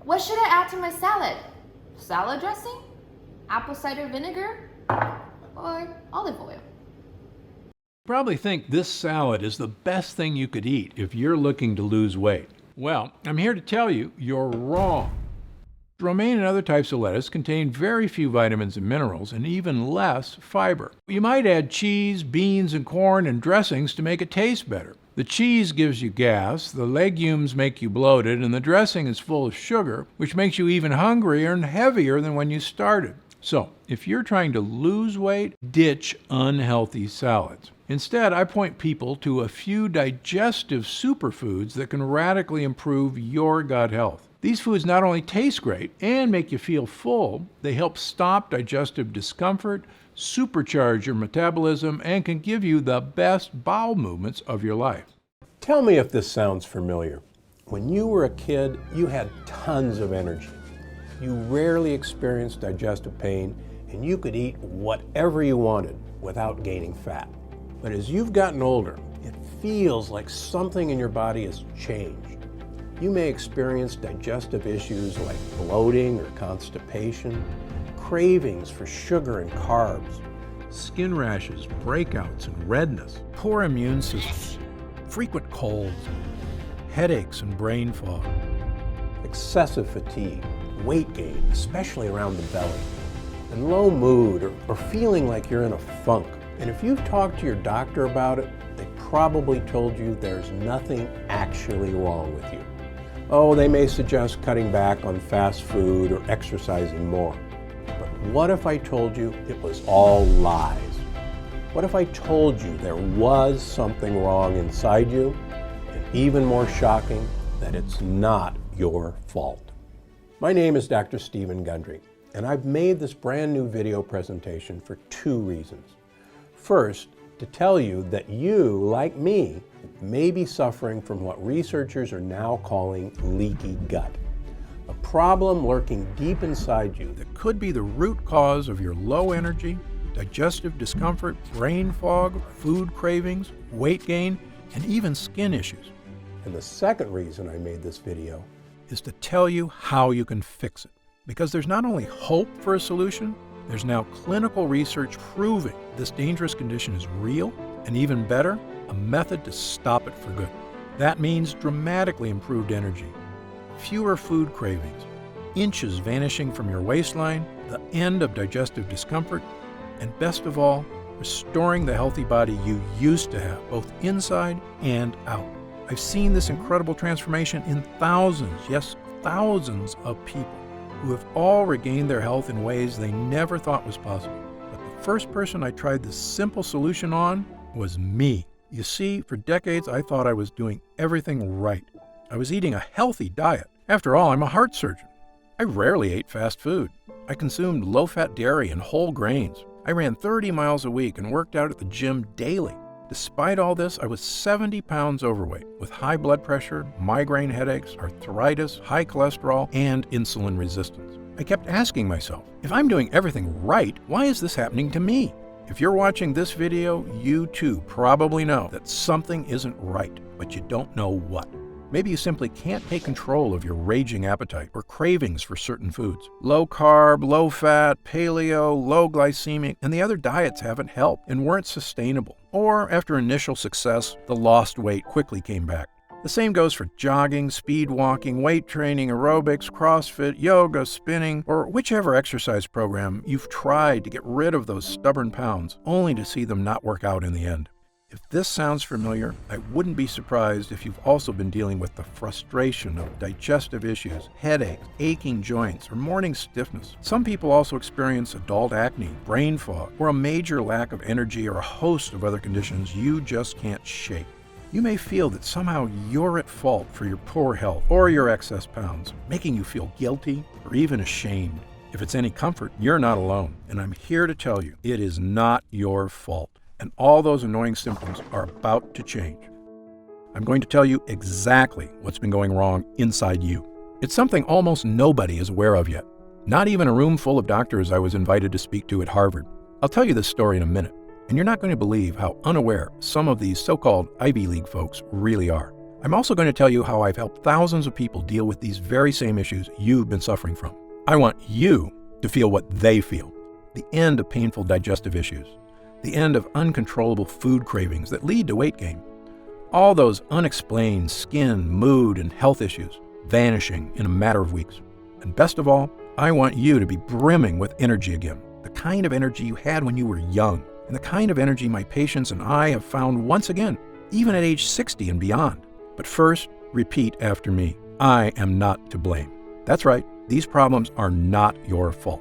What should I add to my salad? Salad dressing? Apple cider vinegar? Or olive oil? You probably think this salad is the best thing you could eat if you're looking to lose weight. Well, I'm here to tell you you're wrong. Romaine and other types of lettuce contain very few vitamins and minerals and even less fiber. You might add cheese, beans, and corn and dressings to make it taste better. The cheese gives you gas, the legumes make you bloated, and the dressing is full of sugar, which makes you even hungrier and heavier than when you started. So, if you're trying to lose weight, ditch unhealthy salads. Instead, I point people to a few digestive superfoods that can radically improve your gut health. These foods not only taste great and make you feel full, they help stop digestive discomfort, supercharge your metabolism, and can give you the best bowel movements of your life. Tell me if this sounds familiar. When you were a kid, you had tons of energy. You rarely experienced digestive pain, and you could eat whatever you wanted without gaining fat. But as you've gotten older, it feels like something in your body has changed. You may experience digestive issues like bloating or constipation, cravings for sugar and carbs, Skin rashes, breakouts, and redness, poor immune systems, frequent colds, headaches, and brain fog. excessive fatigue, weight gain, especially around the belly, and low mood or feeling like you're in a funk. And if you've talked to your doctor about it, they probably told you there's nothing actually wrong with you. Oh, they may suggest cutting back on fast food or exercising more. But what if I told you it was all lies? What if I told you there was something wrong inside you? And even more shocking, that it's not your fault. My name is Dr. Stephen Gundry, and I've made this brand new video presentation for two reasons. First, to tell you that you, like me, may be suffering from what researchers are now calling leaky gut, a problem lurking deep inside you That could be the root cause of your low energy, digestive discomfort, brain fog, food cravings, weight gain, and even skin issues. And the second reason I made this video Is to tell you how you can fix it. Because there's not only hope for a solution, there's now clinical research proving this dangerous condition is real, and even better, a method to stop it for good. That means dramatically improved energy, fewer food cravings, inches vanishing from your waistline, the end of digestive discomfort, and best of all, restoring the healthy body you used to have, both inside and out. I've seen this incredible transformation in thousands, yes, thousands of people who have all regained their health in ways they never thought was possible. But the first person I tried this simple solution on was me. You see, for decades I thought I was doing everything right. I was eating a healthy diet. After all, I'm a heart surgeon. I rarely ate fast food. I consumed low-fat dairy and whole grains. I ran 30 miles a week and worked out at the gym daily. Despite all this, I was 70 pounds overweight with high blood pressure, migraine headaches, arthritis, high cholesterol, and insulin resistance. I kept asking myself, if I'm doing everything right, why is this happening to me? If you're watching this video, you too probably know that something isn't right, but you don't know what. Maybe you simply can't take control of your raging appetite or cravings for certain foods. Low carb, low fat, paleo, low glycemic, and the other diets haven't helped and weren't sustainable. Or after initial success, the lost weight quickly came back. The same goes for jogging, speed walking, weight training, aerobics, CrossFit, yoga, spinning, or whichever exercise program you've tried to get rid of those stubborn pounds, only to see them not work out in the end. If this sounds familiar, I wouldn't be surprised if you've also been dealing with the frustration of digestive issues, headaches, aching joints, or morning stiffness. Some people also experience adult acne, brain fog, or a major lack of energy or a host of other conditions you just can't shake. You may feel that somehow you're at fault for your poor health or your excess pounds, making you feel guilty or even ashamed. If it's any comfort, you're not alone, and I'm here to tell you it is not your fault. And all those annoying symptoms are about to change. I'm going to tell you exactly what's been going wrong inside you. It's something almost nobody is aware of yet. Not even a room full of doctors I was invited to speak to at Harvard. I'll tell you this story in a minute, and you're not going to believe how unaware some of these so-called Ivy League folks really are. I'm also going to tell you how I've helped thousands of people deal with these very same issues you've been suffering from. I want you to feel what they feel. The end of painful digestive issues. The end of uncontrollable food cravings that lead to weight gain. All those unexplained skin, mood, and health issues vanishing in a matter of weeks. And best of all, I want you to be brimming with energy again. The kind of energy you had when you were young, and the kind of energy my patients and I have found once again, even at age 60 and beyond. But first, repeat after me. I am not to blame. That's right, these problems are not your fault.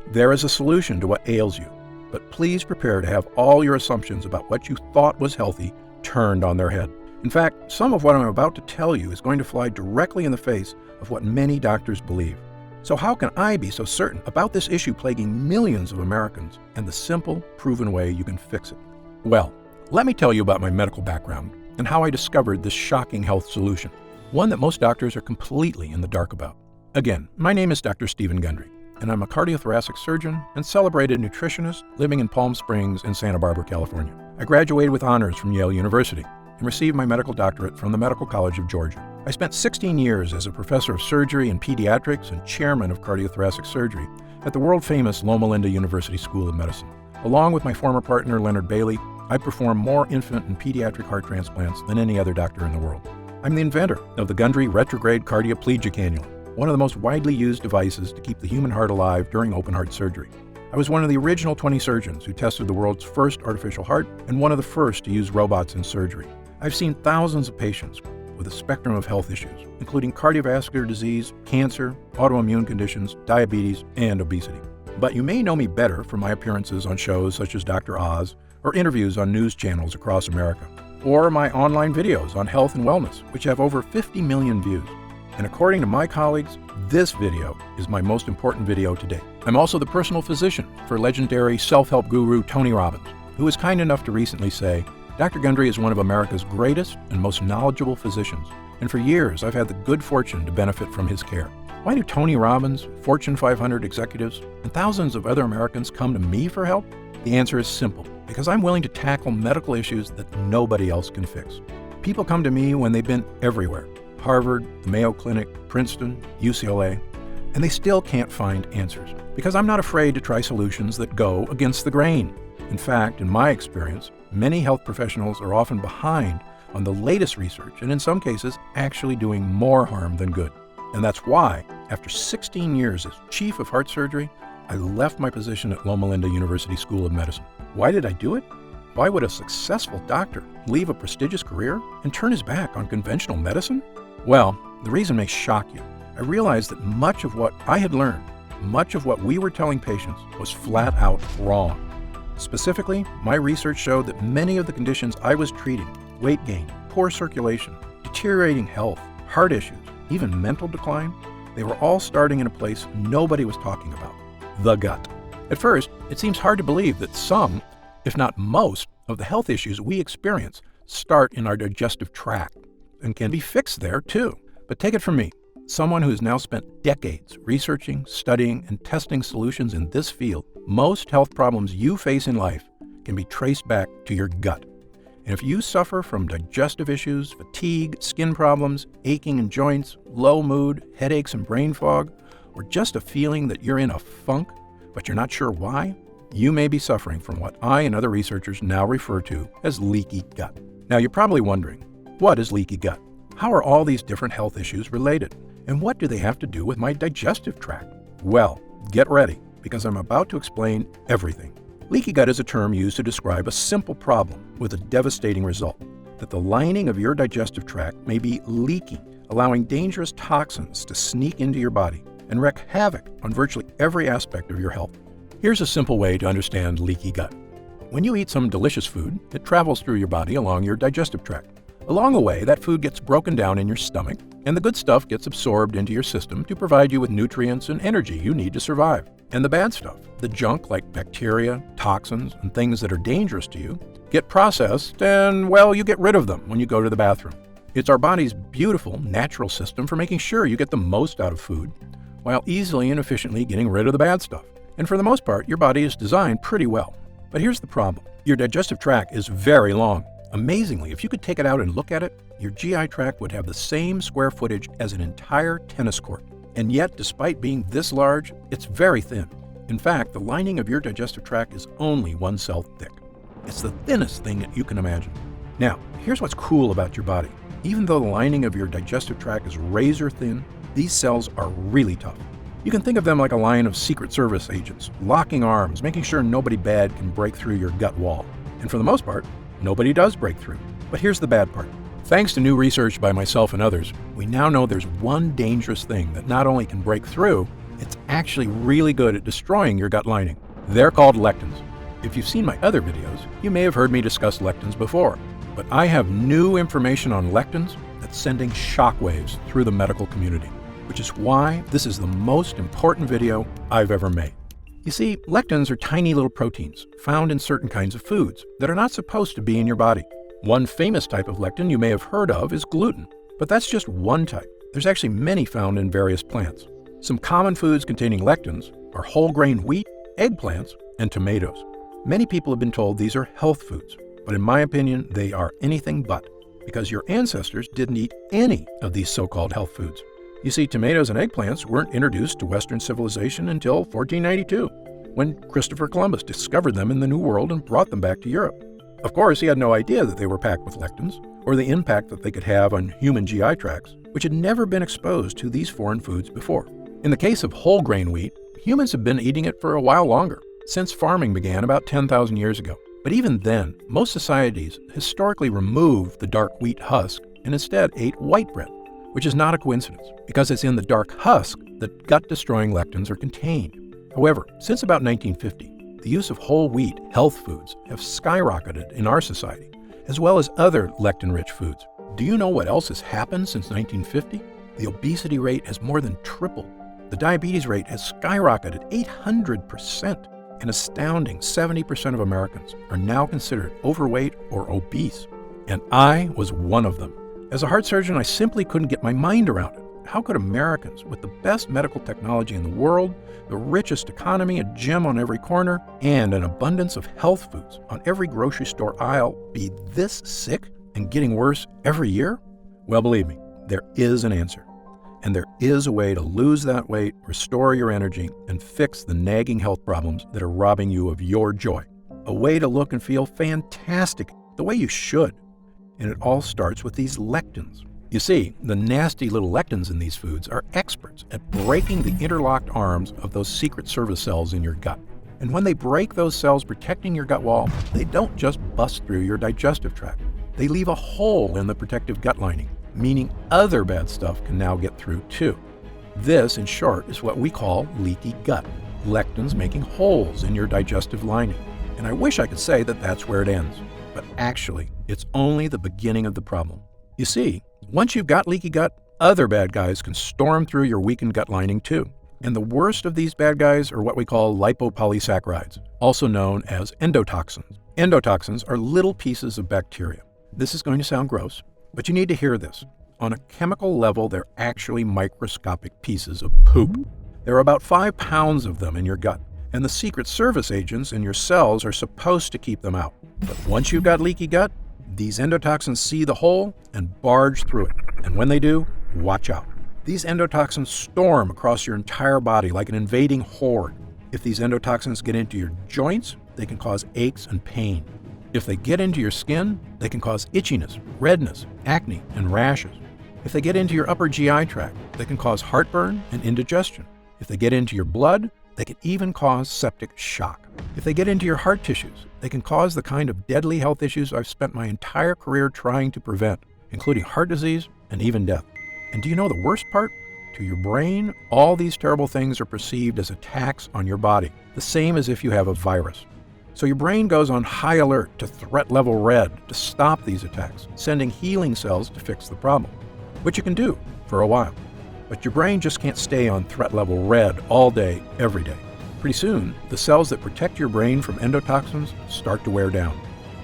There is a solution to what ails you, but please prepare to have all your assumptions about what you thought was healthy turned on their head. In fact, some of what I'm about to tell you is going to fly directly in the face of what many doctors believe. So how can I be so certain about this issue plaguing millions of Americans and the simple, proven way you can fix it? Well, let me tell you about my medical background and how I discovered this shocking health solution, one that most doctors are completely in the dark about. Again, my name is Dr. Stephen Gundry, and I'm a cardiothoracic surgeon and celebrated nutritionist living in Palm Springs and Santa Barbara, California. I graduated with honors from Yale University and received my medical doctorate from the Medical College of Georgia. I spent 16 years as a professor of surgery and pediatrics and chairman of cardiothoracic surgery at the world-famous Loma Linda University School of Medicine. Along with my former partner, Leonard Bailey, I perform more infant and pediatric heart transplants than any other doctor in the world. I'm the inventor of the Gundry retrograde cardioplegia cannula, one of the most widely used devices to keep the human heart alive during open heart surgery. I was one of the original 20 surgeons who tested the world's first artificial heart and one of the first to use robots in surgery. I've seen thousands of patients with a spectrum of health issues, including cardiovascular disease, cancer, autoimmune conditions, diabetes, and obesity. But you may know me better from my appearances on shows such as Dr. Oz or interviews on news channels across America, or my online videos on health and wellness, which have over 50 million views. And according to my colleagues, this video is my most important video to date. I'm also the personal physician for legendary self-help guru Tony Robbins, who was kind enough to recently say, Dr. Gundry is one of America's greatest and most knowledgeable physicians, and for years I've had the good fortune to benefit from his care. Why do Tony Robbins, Fortune 500 executives, and thousands of other Americans come to me for help? The answer is simple, because I'm willing to tackle medical issues that nobody else can fix. People come to me when they've been everywhere, Harvard, the Mayo Clinic, Princeton, UCLA, and they still can't find answers, because I'm not afraid to try solutions that go against the grain. In fact, in my experience, many health professionals are often behind on the latest research and in some cases actually doing more harm than good. And that's why, after 16 years as chief of heart surgery, I left my position at Loma Linda University School of Medicine. Why did I do it? Why would a successful doctor leave a prestigious career and turn his back on conventional medicine? Well, the reason may shock you. I realized that much of what I had learned, much of what we were telling patients was flat out wrong. Specifically, my research showed that many of the conditions I was treating, weight gain, poor circulation, deteriorating health, heart issues, even mental decline, they were all starting in a place nobody was talking about, the gut. At first, it seems hard to believe that some, if not most, of the health issues we experience start in our digestive tract and can be fixed there too. But take it from me, someone who has now spent decades researching, studying, and testing solutions in this field, most health problems you face in life can be traced back to your gut. And if you suffer from digestive issues, fatigue, skin problems, aching in joints, low mood, headaches and brain fog, or just a feeling that you're in a funk, but you're not sure why, you may be suffering from what I and other researchers now refer to as leaky gut. Now you're probably wondering, what is leaky gut? How are all these different health issues related? And what do they have to do with my digestive tract? Well, get ready, because I'm about to explain everything. Leaky gut is a term used to describe a simple problem with a devastating result, that the lining of your digestive tract may be leaking, allowing dangerous toxins to sneak into your body and wreak havoc on virtually every aspect of your health. Here's a simple way to understand leaky gut. When you eat some delicious food, it travels through your body along your digestive tract. Along the way, that food gets broken down in your stomach, and the good stuff gets absorbed into your system to provide you with nutrients and energy you need to survive. And the bad stuff, the junk like bacteria, toxins, and things that are dangerous to you, get processed and, well, you get rid of them when you go to the bathroom. It's our body's beautiful, natural system for making sure you get the most out of food, while easily and efficiently getting rid of the bad stuff. And for the most part, your body is designed pretty well. But here's the problem. Your digestive tract is very long. Amazingly, if you could take it out and look at it, your GI tract would have the same square footage as an entire tennis court. And yet, despite being this large, it's very thin. In fact, the lining of your digestive tract is only 1 cell thick. It's the thinnest thing that you can imagine. Now, here's what's cool about your body. Even though the lining of your digestive tract is razor thin, these cells are really tough. You can think of them like a line of Secret Service agents, locking arms, making sure nobody bad can break through your gut wall. And for the most part, nobody does break through. But here's the bad part. Thanks to new research by myself and others, we now know there's one dangerous thing that not only can break through, it's actually really good at destroying your gut lining. They're called lectins. If you've seen my other videos, you may have heard me discuss lectins before. But I have new information on lectins that's sending shockwaves through the medical community, which is why this is the most important video I've ever made. You see, lectins are tiny little proteins found in certain kinds of foods that are not supposed to be in your body. One famous type of lectin you may have heard of is gluten, but that's just one type. There's actually many found in various plants. Some common foods containing lectins are whole grain wheat, eggplants, and tomatoes. Many people have been told these are health foods, but in my opinion, they are anything but, because your ancestors didn't eat any of these so-called health foods. You see, tomatoes and eggplants weren't introduced to Western civilization until 1492, when Christopher Columbus discovered them in the New World and brought them back to Europe. Of course, he had no idea that they were packed with lectins, or the impact that they could have on human GI tracts, which had never been exposed to these foreign foods before. In the case of whole grain wheat, humans have been eating it for a while longer, since farming began about 10,000 years ago. But even then, most societies historically removed the dark wheat husk and instead ate white bread, which is not a coincidence, because it's in the dark husk that gut-destroying lectins are contained. However, since about 1950, the use of whole wheat health foods have skyrocketed in our society, as well as other lectin-rich foods. Do you know what else has happened since 1950? The obesity rate has more than tripled. The diabetes rate has skyrocketed 800%. An astounding 70% of Americans are now considered overweight or obese, and I was one of them. As a heart surgeon, I simply couldn't get my mind around it. How could Americans with the best medical technology in the world, the richest economy, a gym on every corner, and an abundance of health foods on every grocery store aisle be this sick and getting worse every year? Well, believe me, there is an answer. And there is a way to lose that weight, restore your energy, and fix the nagging health problems that are robbing you of your joy. A way to look and feel fantastic, the way you should. And it all starts with these lectins. You see, the nasty little lectins in these foods are experts at breaking the interlocked arms of those Secret Service cells in your gut. And when they break those cells protecting your gut wall, they don't just bust through your digestive tract. They leave a hole in the protective gut lining, meaning other bad stuff can now get through too. This, in short, is what we call leaky gut, lectins making holes in your digestive lining. And I wish I could say that that's where it ends, but actually, it's only the beginning of the problem. You see, once you've got leaky gut, other bad guys can storm through your weakened gut lining too. And the worst of these bad guys are what we call lipopolysaccharides, also known as endotoxins. Endotoxins are little pieces of bacteria. This is going to sound gross, but you need to hear this. On a chemical level, they're actually microscopic pieces of poop. There are about 5 pounds of them in your gut, and the Secret Service agents in your cells are supposed to keep them out. But once you've got leaky gut, these endotoxins see the hole and barge through it. And when they do, watch out. These endotoxins storm across your entire body like an invading horde. If these endotoxins get into your joints, they can cause aches and pain. If they get into your skin, they can cause itchiness, redness, acne, and rashes. If they get into your upper GI tract, they can cause heartburn and indigestion. If they get into your blood, they can even cause septic shock. If they get into your heart tissues, they can cause the kind of deadly health issues I've spent my entire career trying to prevent, including heart disease and even death. And do you know the worst part? To your brain, all these terrible things are perceived as attacks on your body, the same as if you have a virus. So your brain goes on high alert to threat level red to stop these attacks, sending healing cells to fix the problem, which you can do for a while. But your brain just can't stay on threat level red all day, every day. Pretty soon, the cells that protect your brain from endotoxins start to wear down.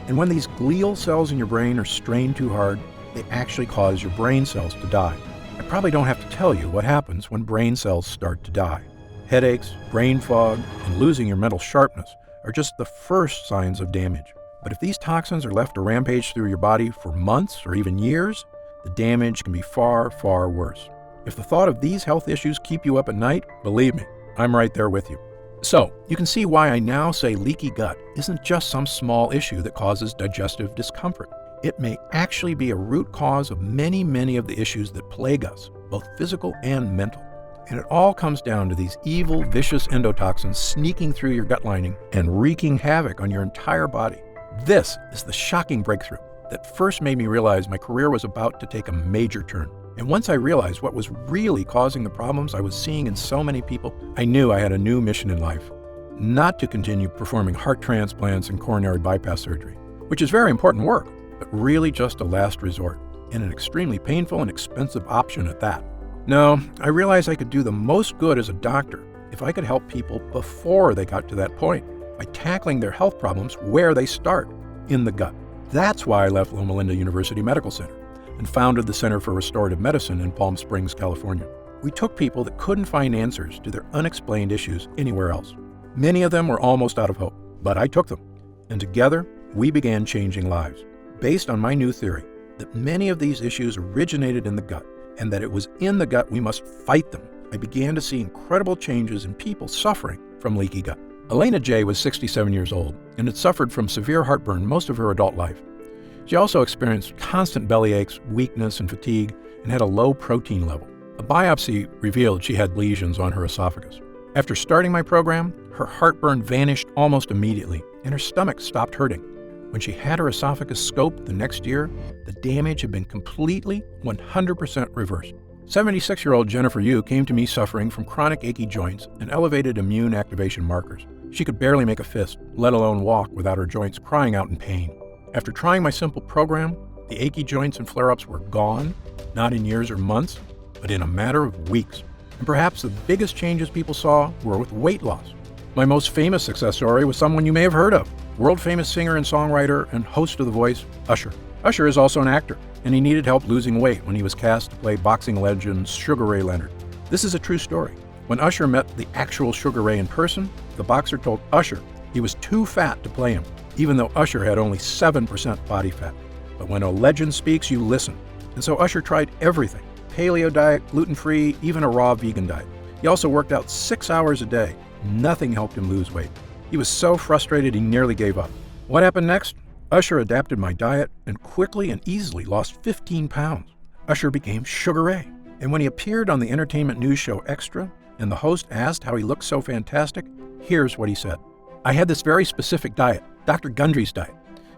And when these glial cells in your brain are strained too hard, they actually cause your brain cells to die. I probably don't have to tell you what happens when brain cells start to die. Headaches, brain fog, and losing your mental sharpness are just the first signs of damage. But if these toxins are left to rampage through your body for months or even years, the damage can be far, far worse. If the thought of these health issues keep you up at night, believe me, I'm right there with you. So, you can see why I now say leaky gut isn't just some small issue that causes digestive discomfort. It may actually be a root cause of many, many of the issues that plague us, both physical and mental. And it all comes down to these evil, vicious endotoxins sneaking through your gut lining and wreaking havoc on your entire body. This is the shocking breakthrough that first made me realize my career was about to take a major turn. And once I realized what was really causing the problems I was seeing in so many people, I knew I had a new mission in life. Not to continue performing heart transplants and coronary bypass surgery, which is very important work, but really just a last resort, and an extremely painful and expensive option at that. No, I realized I could do the most good as a doctor if I could help people before they got to that point, by tackling their health problems where they start, in the gut. That's why I left Loma Linda University Medical Center and founded the Center for Restorative Medicine in Palm Springs, California. We took people that couldn't find answers to their unexplained issues anywhere else. Many of them were almost out of hope, but I took them. And together, we began changing lives, based on my new theory that many of these issues originated in the gut, and that it was in the gut we must fight them. I began to see incredible changes in people suffering from leaky gut. Elena J. was 67 years old and had suffered from severe heartburn most of her adult life. She also experienced constant belly aches, weakness, and fatigue, and had a low protein level. A biopsy revealed she had lesions on her esophagus. After starting my program, her heartburn vanished almost immediately, and her stomach stopped hurting. When she had her esophagus scoped the next year, the damage had been completely 100% reversed. 76-year-old Jennifer Yu came to me suffering from chronic achy joints and elevated immune activation markers. She could barely make a fist, let alone walk, without her joints crying out in pain. After trying my simple program, the achy joints and flare-ups were gone, not in years or months, but in a matter of weeks. And perhaps the biggest changes people saw were with weight loss. My most famous success story was someone you may have heard of, world-famous singer and songwriter and host of The Voice, Usher. Usher is also an actor, and he needed help losing weight when he was cast to play boxing legend Sugar Ray Leonard. This is a true story. When Usher met the actual Sugar Ray in person, the boxer told Usher he was too fat to play him, even though Usher had only 7% body fat. But when a legend speaks, you listen. And so Usher tried everything: paleo diet, gluten-free, even a raw vegan diet. He also worked out 6 hours a day. Nothing helped him lose weight. He was so frustrated he nearly gave up. What happened next? Usher adapted my diet and quickly and easily lost 15 pounds. Usher became Sugar Ray. And when he appeared on the entertainment news show Extra, and the host asked how he looked so fantastic, here's what he said. I had this very specific diet, Dr. Gundry's diet.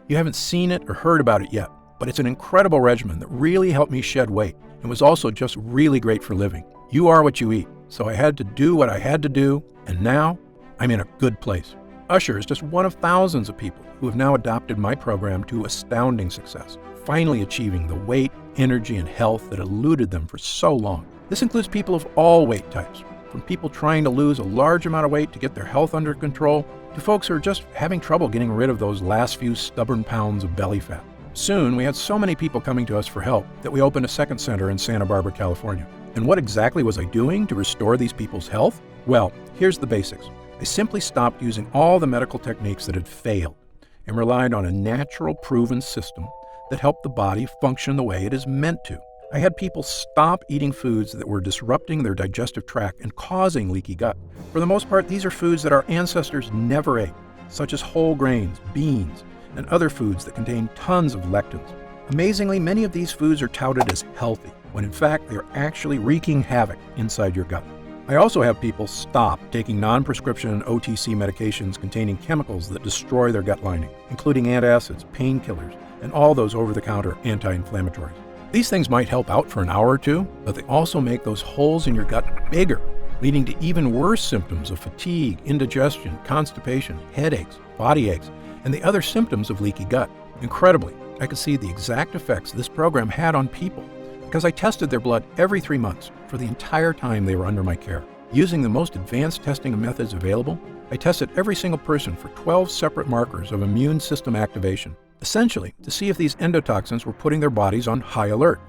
You haven't seen it or heard about it yet, but it's an incredible regimen that really helped me shed weight and was also just really great for living. You are what you eat, so I had to do what I had to do, and now I'm in a good place. Usher is just one of thousands of people who have now adopted my program to astounding success, finally achieving the weight, energy, and health that eluded them for so long. This includes people of all weight types, from people trying to lose a large amount of weight to get their health under control, to folks who are just having trouble getting rid of those last few stubborn pounds of belly fat. Soon, we had so many people coming to us for help that we opened a second center in Santa Barbara, California. And what exactly was I doing to restore these people's health? Well, here's the basics. I simply stopped using all the medical techniques that had failed and relied on a natural, proven system that helped the body function the way it is meant to. I had people stop eating foods that were disrupting their digestive tract and causing leaky gut. For the most part, these are foods that our ancestors never ate, such as whole grains, beans, and other foods that contain tons of lectins. Amazingly, many of these foods are touted as healthy, when in fact they are actually wreaking havoc inside your gut. I also have people stop taking non-prescription OTC medications containing chemicals that destroy their gut lining, including antacids, painkillers, and all those over-the-counter anti-inflammatories. These things might help out for an hour or two, but they also make those holes in your gut bigger, leading to even worse symptoms of fatigue, indigestion, constipation, headaches, body aches, and the other symptoms of leaky gut. Incredibly, I could see the exact effects this program had on people because I tested their blood every 3 months for the entire time they were under my care. Using the most advanced testing methods available, I tested every single person for 12 separate markers of immune system activation, essentially to see if these endotoxins were putting their bodies on high alert.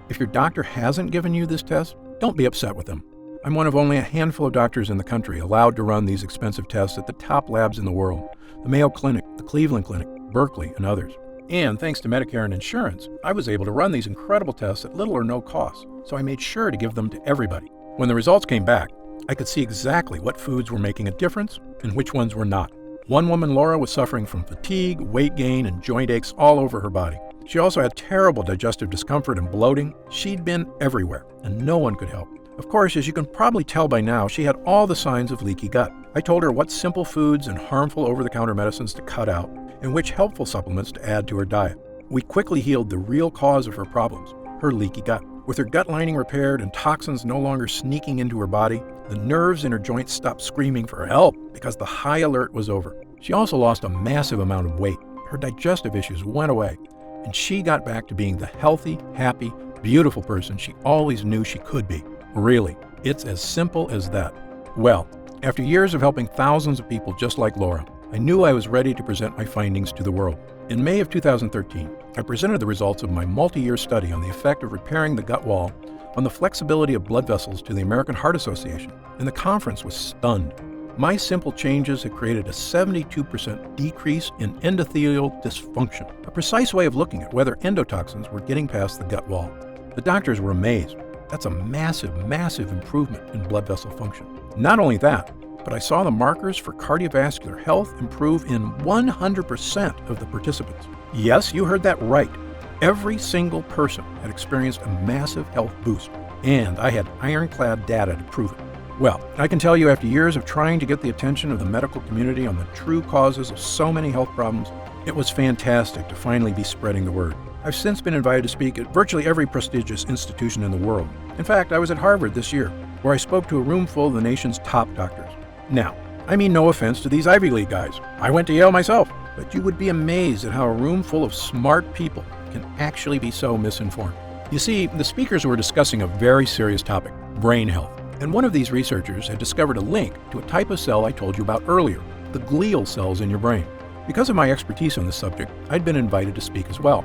If your doctor hasn't given you this test, don't be upset with them. I'm one of only a handful of doctors in the country allowed to run these expensive tests at the top labs in the world: the Mayo Clinic, the Cleveland Clinic, Berkeley, and others. And thanks to Medicare and insurance, I was able to run these incredible tests at little or no cost, so I made sure to give them to everybody. When the results came back, I could see exactly what foods were making a difference and which ones were not. One woman, Laura, was suffering from fatigue, weight gain, and joint aches all over her body. She also had terrible digestive discomfort and bloating. She'd been everywhere, and no one could help. Of course, as you can probably tell by now, she had all the signs of leaky gut. I told her what simple foods and harmful over-the-counter medicines to cut out, and which helpful supplements to add to her diet. We quickly healed the real cause of her problems, her leaky gut. With her gut lining repaired and toxins no longer sneaking into her body, the nerves in her joints stopped screaming for help because the high alert was over. She also lost a massive amount of weight. Her digestive issues went away, and she got back to being the healthy, happy, beautiful person she always knew she could be. Really, it's as simple as that. Well, after years of helping thousands of people just like Laura, I knew I was ready to present my findings to the world. In May of 2013, I presented the results of my multi-year study on the effect of repairing the gut wall on the flexibility of blood vessels to the American Heart Association, and the conference was stunned. My simple changes had created a 72% decrease in endothelial dysfunction, a precise way of looking at whether endotoxins were getting past the gut wall. The doctors were amazed. That's a massive, massive improvement in blood vessel function. Not only that, but I saw the markers for cardiovascular health improve in 100% of the participants. Yes, you heard that right. Every single person had experienced a massive health boost, and I had ironclad data to prove it. Well, I can tell you after years of trying to get the attention of the medical community on the true causes of so many health problems, it was fantastic to finally be spreading the word. I've since been invited to speak at virtually every prestigious institution in the world. In fact, I was at Harvard this year, where I spoke to a room full of the nation's top doctors. Now, I mean no offense to these Ivy League guys. I went to Yale myself, but you would be amazed at how a room full of smart people can actually be so misinformed. You see, the speakers were discussing a very serious topic, brain health. And one of these researchers had discovered a link to a type of cell I told you about earlier, the glial cells in your brain. Because of my expertise on this subject, I'd been invited to speak as well.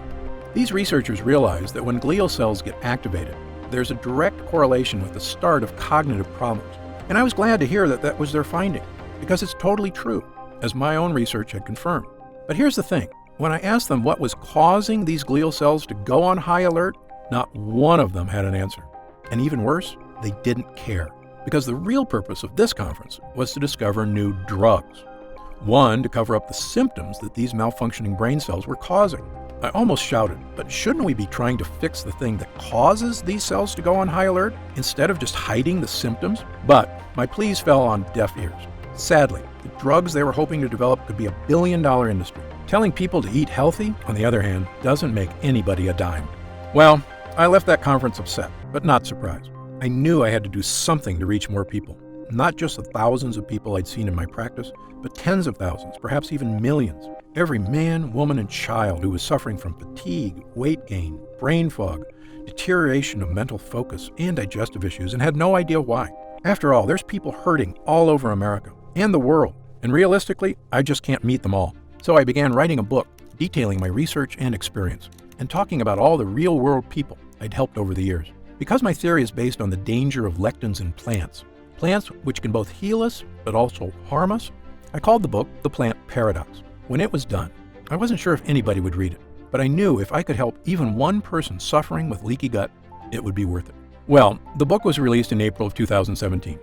These researchers realized that when glial cells get activated, there's a direct correlation with the start of cognitive problems. And I was glad to hear that that was their finding, because it's totally true, as my own research had confirmed. But here's the thing. When I asked them what was causing these glial cells to go on high alert, not one of them had an answer. And even worse, they didn't care, because the real purpose of this conference was to discover new drugs. One, to cover up the symptoms that these malfunctioning brain cells were causing. I almost shouted, but shouldn't we be trying to fix the thing that causes these cells to go on high alert instead of just hiding the symptoms? But my pleas fell on deaf ears. Sadly, the drugs they were hoping to develop could be a billion-dollar industry. Telling people to eat healthy, on the other hand, doesn't make anybody a dime. Well, I left that conference upset, but not surprised. I knew I had to do something to reach more people. Not just the thousands of people I'd seen in my practice, but tens of thousands, perhaps even millions. Every man, woman, and child who was suffering from fatigue, weight gain, brain fog, deterioration of mental focus, and digestive issues, and had no idea why. After all, there's people hurting all over America and the world, and realistically, I just can't meet them all. So I began writing a book detailing my research and experience, and talking about all the real-world people I'd helped over the years. Because my theory is based on the danger of lectins in plants which can both heal us but also harm us, I called the book The Plant Paradox. When it was done, I wasn't sure if anybody would read it, but I knew if I could help even one person suffering with leaky gut, it would be worth it. Well, the book was released in April of 2017.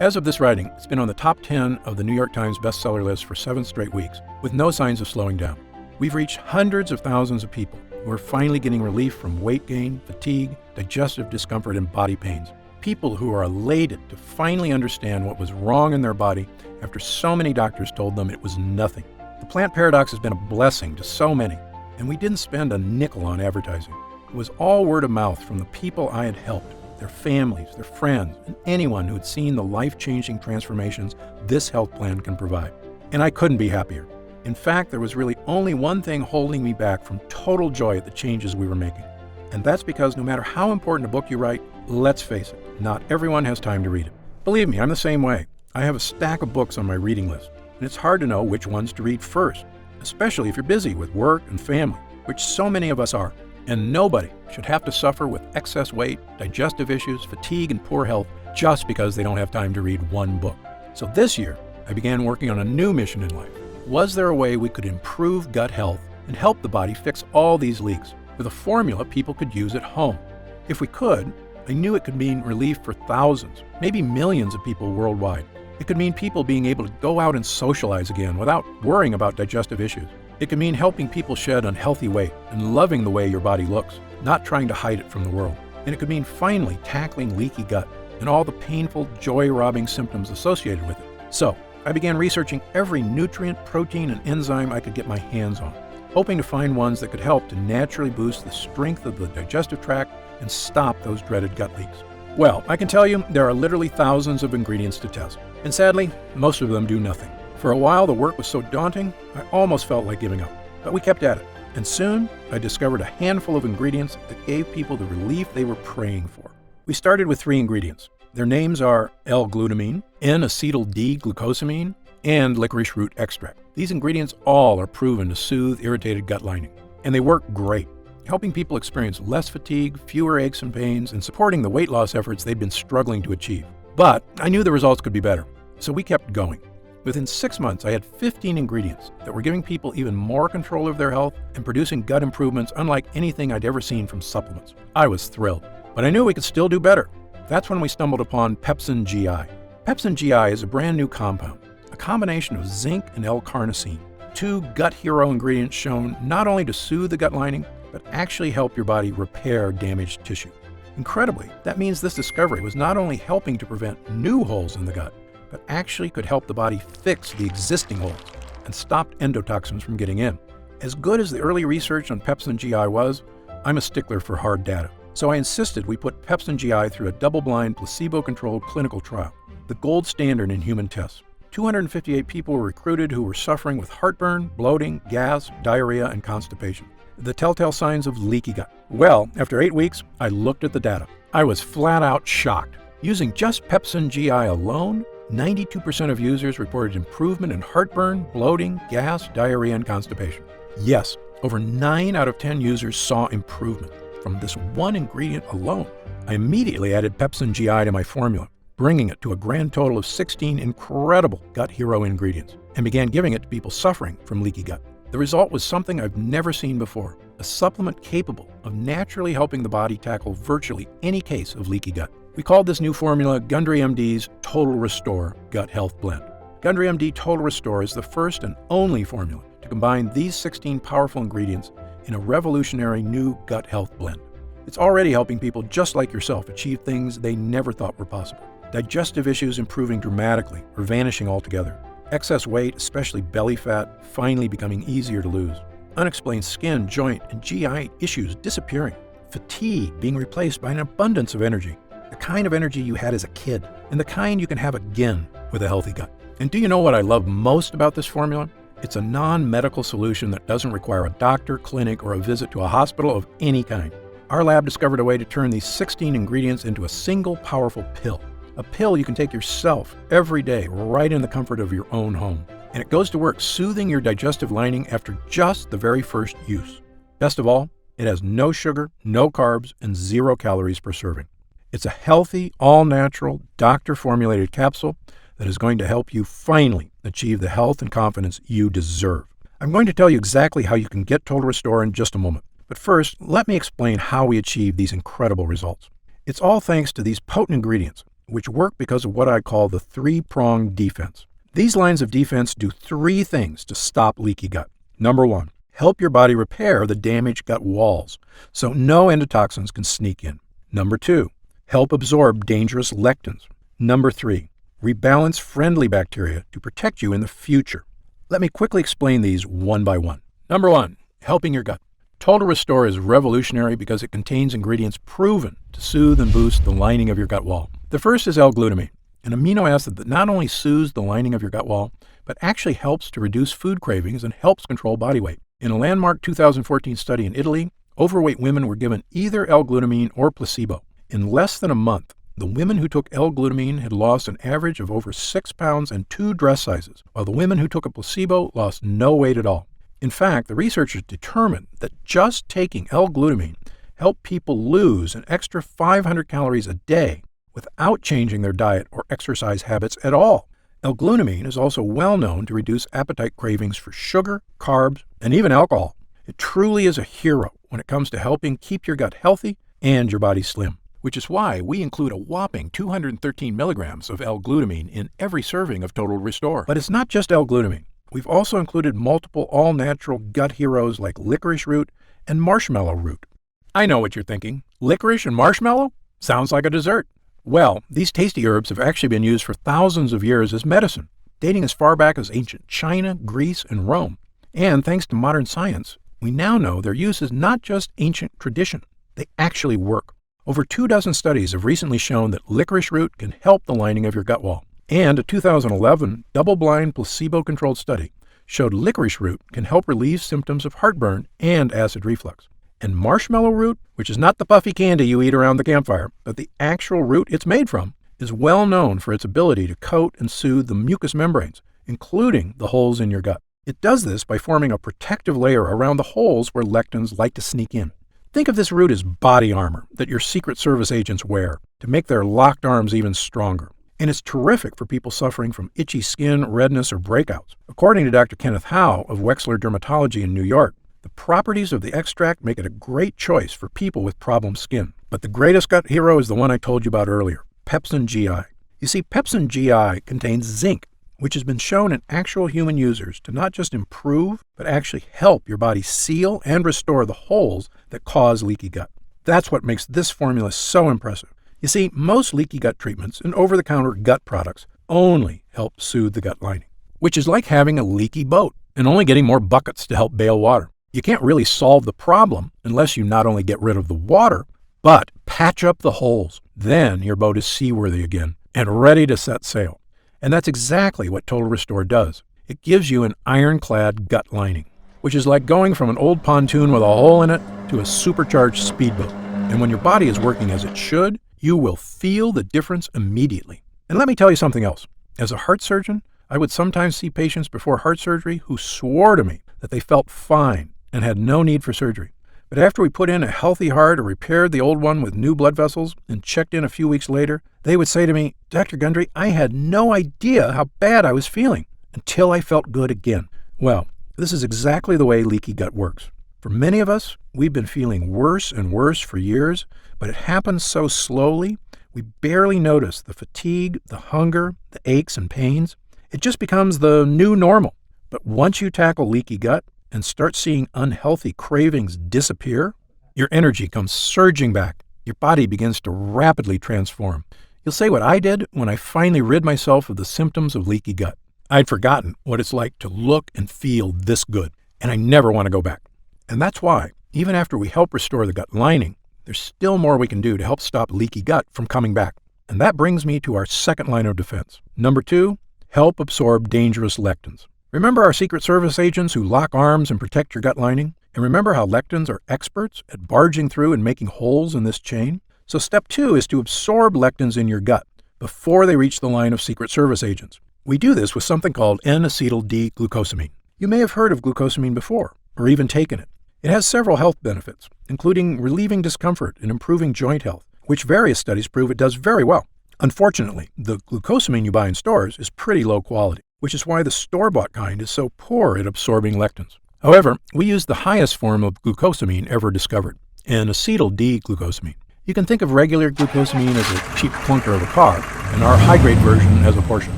As of this writing, it's been on the top 10 of the New York Times bestseller list for 7 straight weeks, with no signs of slowing down. We've reached hundreds of thousands of people who are finally getting relief from weight gain, fatigue, digestive discomfort, and body pains. People who are elated to finally understand what was wrong in their body after so many doctors told them it was nothing. The Plant Paradox has been a blessing to so many, and we didn't spend a nickel on advertising. It was all word of mouth from the people I had helped, their families, their friends, and anyone who had seen the life-changing transformations this health plan can provide. And I couldn't be happier. In fact, there was really only one thing holding me back from total joy at the changes we were making. And that's because no matter how important a book you write, let's face it, not everyone has time to read it. Believe me, I'm the same way. I have a stack of books on my reading list, and it's hard to know which ones to read first, especially if you're busy with work and family, which so many of us are. And nobody should have to suffer with excess weight, digestive issues, fatigue, and poor health just because they don't have time to read one book. So this year, I began working on a new mission in life. Was there a way we could improve gut health and help the body fix all these leaks with a formula people could use at home. If we could, I knew it could mean relief for thousands, maybe millions of people worldwide. It could mean people being able to go out and socialize again without worrying about digestive issues. It could mean helping people shed unhealthy weight and loving the way your body looks, not trying to hide it from the world. And it could mean finally tackling leaky gut and all the painful, joy-robbing symptoms associated with it. So, I began researching every nutrient, protein, and enzyme I could get my hands on, hoping to find ones that could help to naturally boost the strength of the digestive tract and stop those dreaded gut leaks. Well, I can tell you there are literally thousands of ingredients to test, and sadly, most of them do nothing. For a while, the work was so daunting, I almost felt like giving up. But we kept at it, and soon I discovered a handful of ingredients that gave people the relief they were praying for. We started with 3 ingredients. Their names are L-glutamine, N-acetyl-D-glucosamine, and licorice root extract. These ingredients all are proven to soothe irritated gut lining, and they work great, helping people experience less fatigue, fewer aches and pains, and supporting the weight loss efforts they've been struggling to achieve. But I knew the results could be better, so we kept going. Within 6 months, I had 15 ingredients that were giving people even more control of their health and producing gut improvements unlike anything I'd ever seen from supplements. I was thrilled, but I knew we could still do better. That's when we stumbled upon Pepsin GI. Pepsin GI is a brand new compound, a combination of zinc and L-carnosine, 2 gut hero ingredients shown not only to soothe the gut lining, but actually help your body repair damaged tissue. Incredibly, that means this discovery was not only helping to prevent new holes in the gut, but actually could help the body fix the existing holes and stop endotoxins from getting in. As good as the early research on Pepsin GI was, I'm a stickler for hard data. So I insisted we put Pepsin GI through a double-blind, placebo-controlled clinical trial, the gold standard in human tests. 258 people were recruited who were suffering with heartburn, bloating, gas, diarrhea, and constipation, the telltale signs of leaky gut. Well, after 8 weeks, I looked at the data. I was flat out shocked. Using just Pepsin GI alone, 92% of users reported improvement in heartburn, bloating, gas, diarrhea, and constipation. Yes, over 9 out of 10 users saw improvement from this one ingredient alone. I immediately added Pepsin GI to my formula, bringing it to a grand total of 16 incredible gut hero ingredients, and began giving it to people suffering from leaky gut. The result was something I've never seen before, a supplement capable of naturally helping the body tackle virtually any case of leaky gut. We called this new formula Gundry MD's Total Restore Gut Health Blend. Gundry MD Total Restore is the first and only formula to combine these 16 powerful ingredients in a revolutionary new gut health blend. It's already helping people just like yourself achieve things they never thought were possible. Digestive issues improving dramatically or vanishing altogether. Excess weight, especially belly fat, finally becoming easier to lose. Unexplained skin, joint, and GI issues disappearing. Fatigue being replaced by an abundance of energy. The kind of energy you had as a kid, and the kind you can have again with a healthy gut. And do you know what I love most about this formula? It's a non-medical solution that doesn't require a doctor, clinic, or a visit to a hospital of any kind. Our lab discovered a way to turn these 16 ingredients into a single powerful pill. A pill you can take yourself every day, right in the comfort of your own home. And it goes to work soothing your digestive lining after just the very first use. Best of all, it has no sugar, no carbs, and 0 calories per serving. It's a healthy, all-natural, doctor-formulated capsule that is going to help you finally achieve the health and confidence you deserve. I'm going to tell you exactly how you can get Total Restore in just a moment. But first, let me explain how we achieve these incredible results. It's all thanks to these potent ingredients, which work because of what I call the 3-pronged defense. These lines of defense do 3 things to stop leaky gut. Number 1, help your body repair the damaged gut walls so no endotoxins can sneak in. Number 2, help absorb dangerous lectins. Number 3, rebalance friendly bacteria to protect you in the future. Let me quickly explain these one by one. Number 1, helping your gut. Total Restore is revolutionary because it contains ingredients proven to soothe and boost the lining of your gut wall. The first is L-glutamine, an amino acid that not only soothes the lining of your gut wall, but actually helps to reduce food cravings and helps control body weight. In a landmark 2014 study in Italy, overweight women were given either L-glutamine or placebo. In less than a month, the women who took L-glutamine had lost an average of over 6 pounds and 2 dress sizes, while the women who took a placebo lost no weight at all. In fact, the researchers determined that just taking L-glutamine helped people lose an extra 500 calories a day without changing their diet or exercise habits at all. L-glutamine is also well known to reduce appetite cravings for sugar, carbs, and even alcohol. It truly is a hero when it comes to helping keep your gut healthy and your body slim, which is why we include a whopping 213 milligrams of L-glutamine in every serving of Total Restore. But it's not just L-glutamine. We've also included multiple all-natural gut heroes like licorice root and marshmallow root. I know what you're thinking. Licorice and marshmallow? Sounds like a dessert. Well, these tasty herbs have actually been used for thousands of years as medicine, dating as far back as ancient China, Greece, and Rome. And thanks to modern science, we now know their use is not just ancient tradition. They actually work. Over 24 studies have recently shown that licorice root can help the lining of your gut wall. And a 2011 double-blind placebo-controlled study showed licorice root can help relieve symptoms of heartburn and acid reflux. And marshmallow root, which is not the puffy candy you eat around the campfire, but the actual root it's made from, is well known for its ability to coat and soothe the mucous membranes, including the holes in your gut. It does this by forming a protective layer around the holes where lectins like to sneak in. Think of this root as body armor that your Secret Service agents wear to make their locked arms even stronger. And it's terrific for people suffering from itchy skin, redness, or breakouts. According to Dr. Kenneth Howe of Wexler Dermatology in New York, the properties of the extract make it a great choice for people with problem skin. But the greatest gut hero is the one I told you about earlier, Pepsin GI. You see, Pepsin GI contains zinc, which has been shown in actual human users to not just improve, but actually help your body seal and restore the holes that cause leaky gut. That's what makes this formula so impressive. You see, most leaky gut treatments and over-the-counter gut products only help soothe the gut lining, which is like having a leaky boat and only getting more buckets to help bail water. You can't really solve the problem unless you not only get rid of the water, but patch up the holes. Then your boat is seaworthy again and ready to set sail. And that's exactly what Total Restore does. It gives you an ironclad gut lining, which is like going from an old pontoon with a hole in it to a supercharged speedboat. And when your body is working as it should, you will feel the difference immediately. And let me tell you something else. As a heart surgeon, I would sometimes see patients before heart surgery who swore to me that they felt fine and had no need for surgery. But after we put in a healthy heart or repaired the old one with new blood vessels and checked in a few weeks later, they would say to me, "Dr. Gundry, I had no idea how bad I was feeling until I felt good again." Well, this is exactly the way leaky gut works. For many of us, we've been feeling worse and worse for years, but it happens so slowly, we barely notice the fatigue, the hunger, the aches and pains. It just becomes the new normal. But once you tackle leaky gut and start seeing unhealthy cravings disappear, your energy comes surging back. Your body begins to rapidly transform. You'll say what I did when I finally rid myself of the symptoms of leaky gut. I'd forgotten what it's like to look and feel this good, and I never want to go back. And that's why, even after we help restore the gut lining, there's still more we can do to help stop leaky gut from coming back. And that brings me to our second line of defense. Number 2, help absorb dangerous lectins. Remember our Secret Service agents who lock arms and protect your gut lining? And remember how lectins are experts at barging through and making holes in this chain? So step 2 is to absorb lectins in your gut before they reach the line of Secret Service agents. We do this with something called N-acetyl-D-glucosamine. You may have heard of glucosamine before, or even taken it. It has several health benefits, including relieving discomfort and improving joint health, which various studies prove it does very well. Unfortunately, the glucosamine you buy in stores is pretty low quality, which is why the store-bought kind is so poor at absorbing lectins. However, we use the highest form of glucosamine ever discovered, N-acetyl-D-glucosamine. You can think of regular glucosamine as a cheap clunker of a car, and our high-grade version as a portion.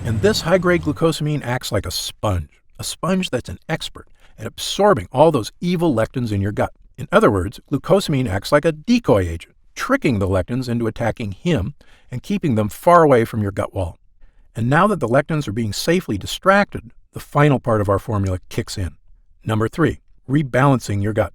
And this high-grade glucosamine acts like a sponge that's an expert at absorbing all those evil lectins in your gut. In other words, glucosamine acts like a decoy agent, tricking the lectins into attacking him and keeping them far away from your gut wall. And now that the lectins are being safely distracted, the final part of our formula kicks in. Number 3, rebalancing your gut.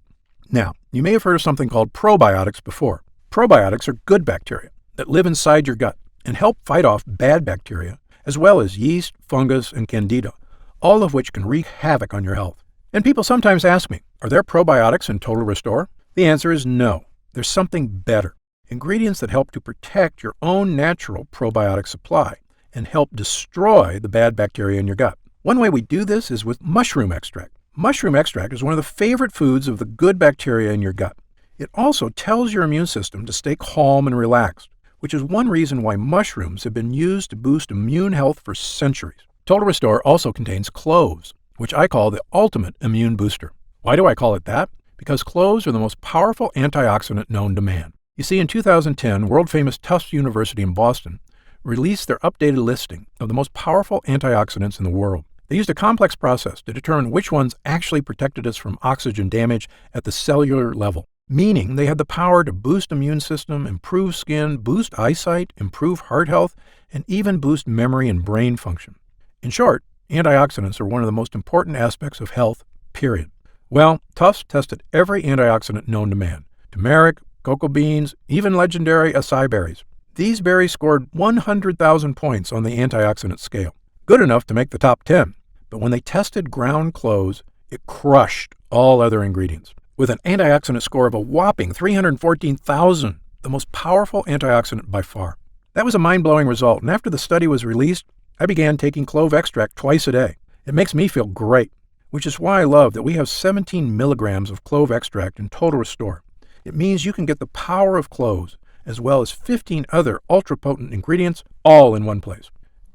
Now, you may have heard of something called probiotics before. Probiotics are good bacteria that live inside your gut and help fight off bad bacteria, as well as yeast, fungus, and candida, all of which can wreak havoc on your health. And people sometimes ask me, are there probiotics in Total Restore? The answer is no. There's something better. Ingredients that help to protect your own natural probiotic supply and help destroy the bad bacteria in your gut. One way we do this is with mushroom extract. Mushroom extract is one of the favorite foods of the good bacteria in your gut. It also tells your immune system to stay calm and relaxed, which is one reason why mushrooms have been used to boost immune health for centuries. Total Restore also contains cloves, which I call the ultimate immune booster. Why do I call it that? Because cloves are the most powerful antioxidant known to man. You see, in 2010, world-famous Tufts University in Boston released their updated listing of the most powerful antioxidants in the world. They used a complex process to determine which ones actually protected us from oxygen damage at the cellular level, meaning they had the power to boost immune system, improve skin, boost eyesight, improve heart health, and even boost memory and brain function. In short, antioxidants are one of the most important aspects of health, period. Well, Tufts tested every antioxidant known to man: turmeric, cocoa beans, even legendary acai berries. These berries scored 100,000 points on the antioxidant scale, good enough to make the top 10. But when they tested ground cloves, it crushed all other ingredients, with an antioxidant score of a whopping 314,000, the most powerful antioxidant by far. That was a mind-blowing result, and after the study was released, I began taking clove extract twice a day. It makes me feel great, which is why I love that we have 17 milligrams of clove extract in Total Restore. It means you can get the power of cloves, as well as 15 other ultra-potent ingredients, all in one place.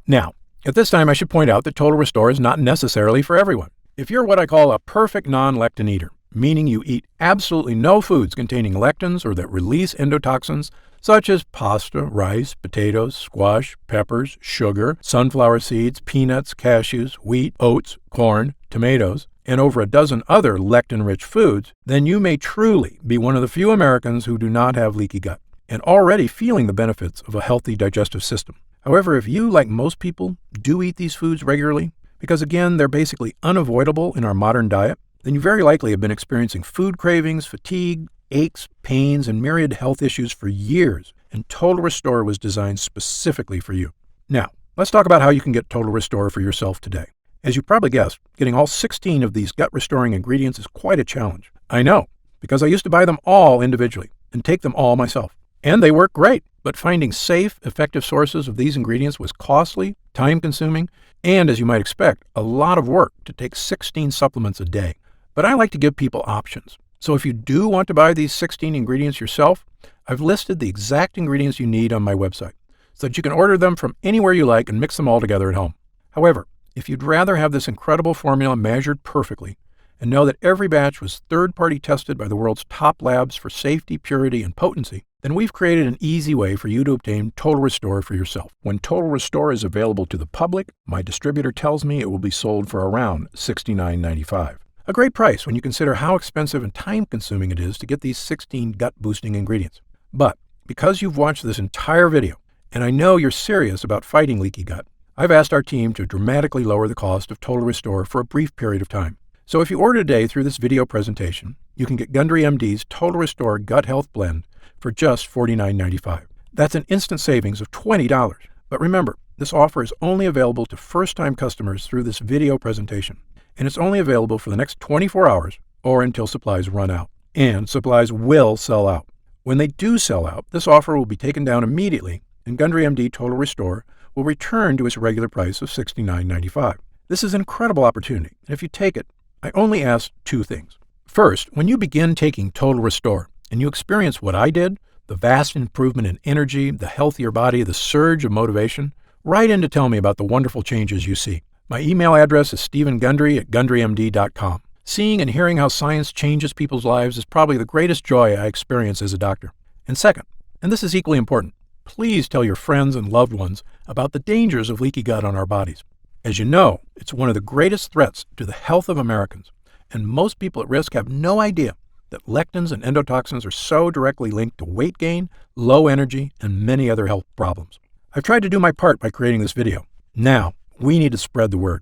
Now, at this time I should point out that Total Restore is not necessarily for everyone. If you're what I call a perfect non-lectin eater, meaning you eat absolutely no foods containing lectins or that release endotoxins, such as pasta, rice, potatoes, squash, peppers, sugar, sunflower seeds, peanuts, cashews, wheat, oats, corn, tomatoes, and over a dozen other lectin-rich foods, then you may truly be one of the few Americans who do not have leaky gut and already feeling the benefits of a healthy digestive system. However, if you, like most people, do eat these foods regularly, because again, they're basically unavoidable in our modern diet, then you very likely have been experiencing food cravings, fatigue, aches, pains, and myriad health issues for years, and Total Restore was designed specifically for you. Now, let's talk about how you can get Total Restore for yourself today. As you probably guessed, getting all 16 of these gut-restoring ingredients is quite a challenge. I know, because I used to buy them all individually and take them all myself. And they work great, but finding safe, effective sources of these ingredients was costly, time-consuming, and, as you might expect, a lot of work to take 16 supplements a day. But I like to give people options. So if you do want to buy these 16 ingredients yourself, I've listed the exact ingredients you need on my website, so that you can order them from anywhere you like and mix them all together at home. However, if you'd rather have this incredible formula measured perfectly, and know that every batch was third-party tested by the world's top labs for safety, purity, and potency, then we've created an easy way for you to obtain Total Restore for yourself. When Total Restore is available to the public, my distributor tells me it will be sold for around $69.95. A great price when you consider how expensive and time-consuming it is to get these 16 gut-boosting ingredients. But because you've watched this entire video, and I know you're serious about fighting leaky gut, I've asked our team to dramatically lower the cost of Total Restore for a brief period of time. So if you order today through this video presentation, you can get Gundry MD's Total Restore Gut Health Blend for just $49.95. That's an instant savings of $20. But remember, this offer is only available to first-time customers through this video presentation, and it's only available for the next 24 hours or until supplies run out. And supplies will sell out. When they do sell out, this offer will be taken down immediately, and Gundry MD Total Restore will return to its regular price of $69.95. This is an incredible opportunity, and if you take it, I only ask two things. First, when you begin taking Total Restore and you experience what I did, the vast improvement in energy, the healthier body, the surge of motivation, write in to tell me about the wonderful changes you see. My email address is stephen.gundry@gundrymd.com. Seeing and hearing how science changes people's lives is probably the greatest joy I experience as a doctor. And second, and this is equally important, please tell your friends and loved ones about the dangers of leaky gut on our bodies. As you know, it's one of the greatest threats to the health of Americans, and most people at risk have no idea that lectins and endotoxins are so directly linked to weight gain, low energy, and many other health problems. I've tried to do my part by creating this video. Now, we need to spread the word.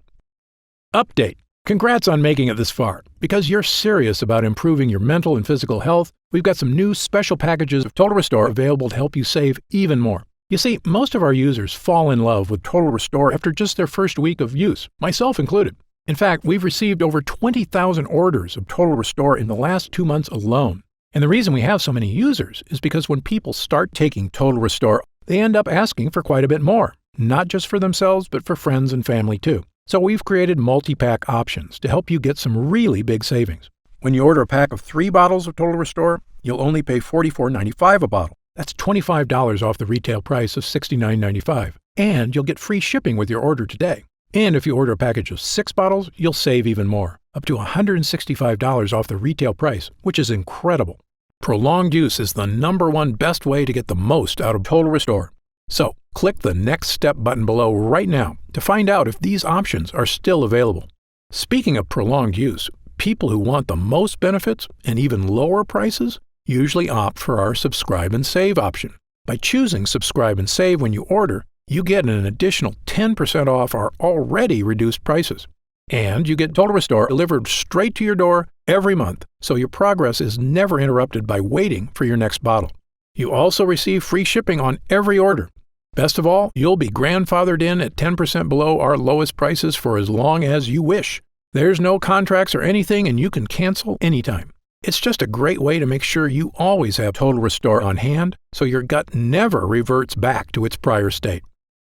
Update. Congrats on making it this far. Because you're serious about improving your mental and physical health, we've got some new special packages of Total Restore available to help you save even more. You see, most of our users fall in love with Total Restore after just their first week of use, myself included. In fact, we've received over 20,000 orders of Total Restore in the last 2 months alone. And the reason we have so many users is because when people start taking Total Restore, they end up asking for quite a bit more, not just for themselves, but for friends and family too. So we've created multi-pack options to help you get some really big savings. When you order a pack of 3 bottles of Total Restore, you'll only pay $44.95 a bottle. That's $25 off the retail price of $69.95. And you'll get free shipping with your order today. And if you order a package of 6 bottles, you'll save even more, up to $165 off the retail price, which is incredible. Prolonged use is the #1 best way to get the most out of Total Restore. So, click the Next Step button below right now to find out if these options are still available. Speaking of prolonged use, people who want the most benefits and even lower prices usually opt for our Subscribe and Save option. By choosing Subscribe and Save when you order, you get an additional 10% off our already reduced prices. And you get Total Restore delivered straight to your door every month, so your progress is never interrupted by waiting for your next bottle. You also receive free shipping on every order. Best of all, you'll be grandfathered in at 10% below our lowest prices for as long as you wish. There's no contracts or anything, and you can cancel anytime. It's just a great way to make sure you always have Total Restore on hand, so your gut never reverts back to its prior state.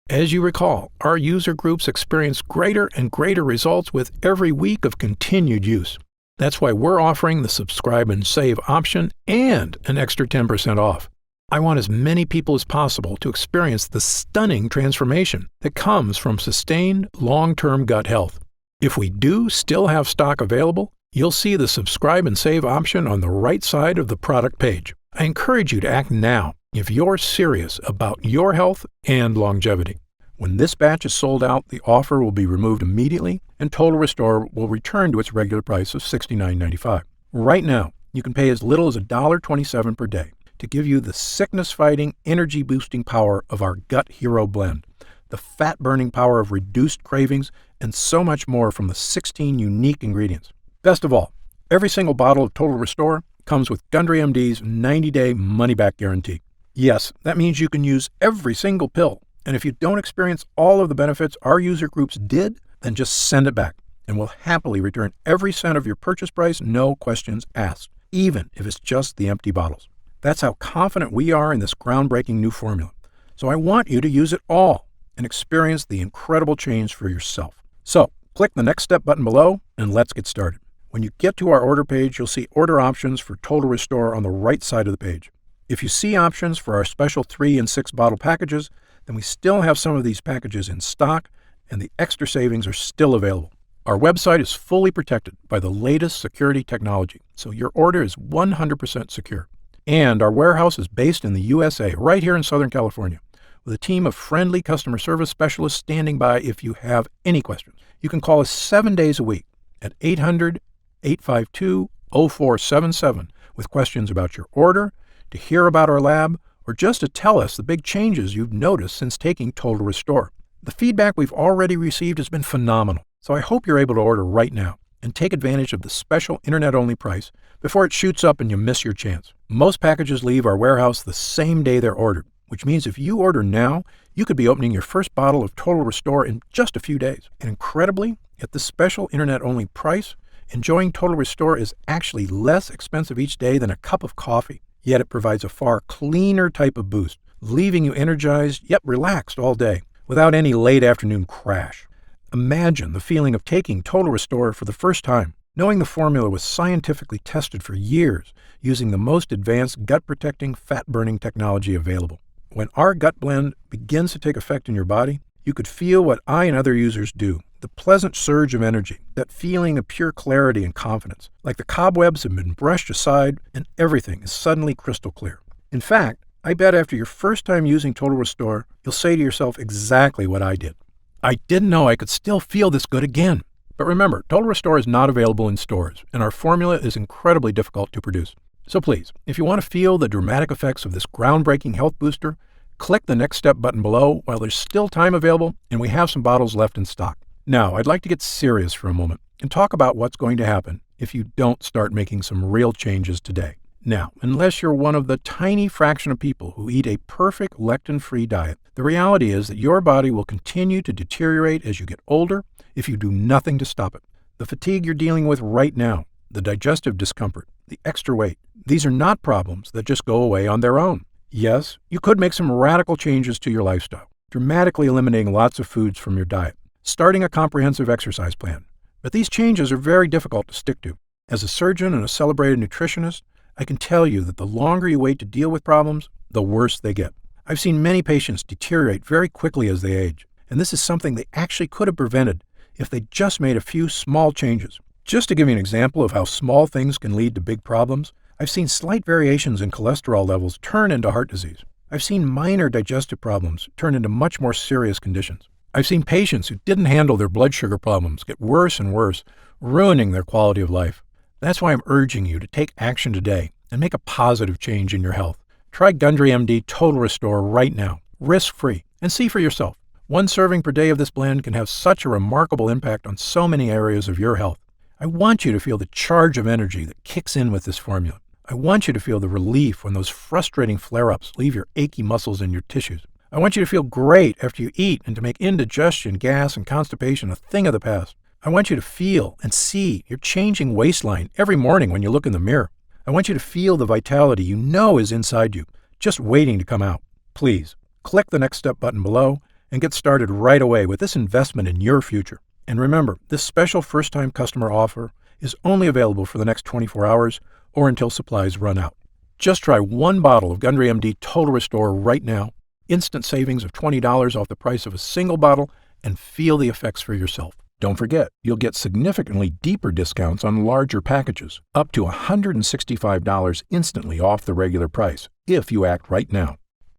As you recall, our user groups experience greater and greater results with every week of continued use. That's why we're offering the Subscribe and Save option and an extra 10% off. I want as many people as possible to experience the stunning transformation that comes from sustained, long-term gut health. If we do still have stock available, you'll see the Subscribe and Save option on the right side of the product page. I encourage you to act now if you're serious about your health and longevity. When this batch is sold out, the offer will be removed immediately, and Total Restore will return to its regular price of $69.95. Right now, you can pay as little as $1.27 per day to give you the sickness-fighting, energy-boosting power of our Gut Hero blend, the fat-burning power of reduced cravings, and so much more from the 16 unique ingredients. Best of all, every single bottle of Total Restore comes with Gundry MD's 90-day money-back guarantee. Yes, that means you can use every single pill, and if you don't experience all of the benefits our user groups did, then just send it back, and we'll happily return every cent of your purchase price, no questions asked, even if it's just the empty bottles. That's how confident we are in this groundbreaking new formula. So I want you to use it all and experience the incredible change for yourself. So, click the Next Step button below, and let's get started. When you get to our order page, you'll see order options for Total Restore on the right side of the page. If you see options for our special 3 and 6 bottle packages, then we still have some of these packages in stock, and the extra savings are still available. Our website is fully protected by the latest security technology, so your order is 100% secure. And our warehouse is based in the USA, right here in Southern California, with a team of friendly customer service specialists standing by if you have any questions. You can call us 7 days a week at 800-852-0477 with questions about your order, to hear about our lab, or just to tell us the big changes you've noticed since taking Total Restore. The feedback we've already received has been phenomenal, so I hope you're able to order right now and take advantage of the special internet-only price before it shoots up and you miss your chance. Most packages leave our warehouse the same day they're ordered, which means if you order now, you could be opening your first bottle of Total Restore in just a few days. And incredibly, at this special internet-only price, enjoying Total Restore is actually less expensive each day than a cup of coffee. Yet it provides a far cleaner type of boost, leaving you energized yet relaxed all day, without any late afternoon crash. Imagine the feeling of taking Total Restore for the first time, knowing the formula was scientifically tested for years using the most advanced gut-protecting, fat-burning technology available. When our gut blend begins to take effect in your body, you could feel what I and other users do, the pleasant surge of energy, that feeling of pure clarity and confidence, like the cobwebs have been brushed aside and everything is suddenly crystal clear. In fact, I bet after your first time using Total Restore, you'll say to yourself exactly what I did. I didn't know I could still feel this good again. But remember, Total Restore is not available in stores, and our formula is incredibly difficult to produce. So please, if you want to feel the dramatic effects of this groundbreaking health booster, click the Next Step button below while there's still time available and we have some bottles left in stock. Now, I'd like to get serious for a moment and talk about what's going to happen if you don't start making some real changes today. Now, unless you're one of the tiny fraction of people who eat a perfect lectin-free diet, the reality is that your body will continue to deteriorate as you get older if you do nothing to stop it. The fatigue you're dealing with right now, the digestive discomfort, the extra weight, these are not problems that just go away on their own. Yes, you could make some radical changes to your lifestyle, dramatically eliminating lots of foods from your diet, starting a comprehensive exercise plan. But these changes are very difficult to stick to. As a surgeon and a celebrated nutritionist, I can tell you that the longer you wait to deal with problems, the worse they get. I've seen many patients deteriorate very quickly as they age, and this is something they actually could have prevented if they just made a few small changes. Just to give you an example of how small things can lead to big problems, I've seen slight variations in cholesterol levels turn into heart disease. I've seen minor digestive problems turn into much more serious conditions. I've seen patients who didn't handle their blood sugar problems get worse and worse, ruining their quality of life. That's why I'm urging you to take action today and make a positive change in your health. Try Gundry MD Total Restore right now, risk-free, and see for yourself. One serving per day of this blend can have such a remarkable impact on so many areas of your health. I want you to feel the charge of energy that kicks in with this formula. I want you to feel the relief when those frustrating flare-ups leave your achy muscles and your tissues. I want you to feel great after you eat and to make indigestion, gas, and constipation a thing of the past. I want you to feel and see your changing waistline every morning when you look in the mirror. I want you to feel the vitality you know is inside you, just waiting to come out. Please, click the Next Step button below and get started right away with this investment in your future. And remember, this special first-time customer offer is only available for the next 24 hours or until supplies run out. Just try one bottle of Gundry MD Total Restore right now, instant savings of $20 off the price of a single bottle, and feel the effects for yourself. Don't forget, you'll get significantly deeper discounts on larger packages, up to $165 instantly off the regular price, if you act right now.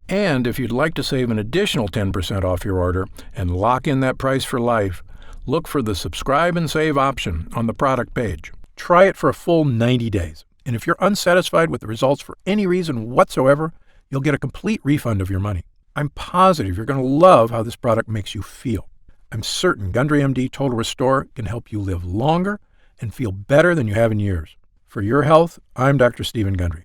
And if you'd like to save an additional 10% off your order and lock in that price for life, look for the Subscribe and Save option on the product page. Try it for a full 90 days. And if you're unsatisfied with the results for any reason whatsoever, you'll get a complete refund of your money. I'm positive you're going to love how this product makes you feel. I'm certain Gundry MD Total Restore can help you live longer and feel better than you have in years. For your health, I'm Dr. Stephen Gundry.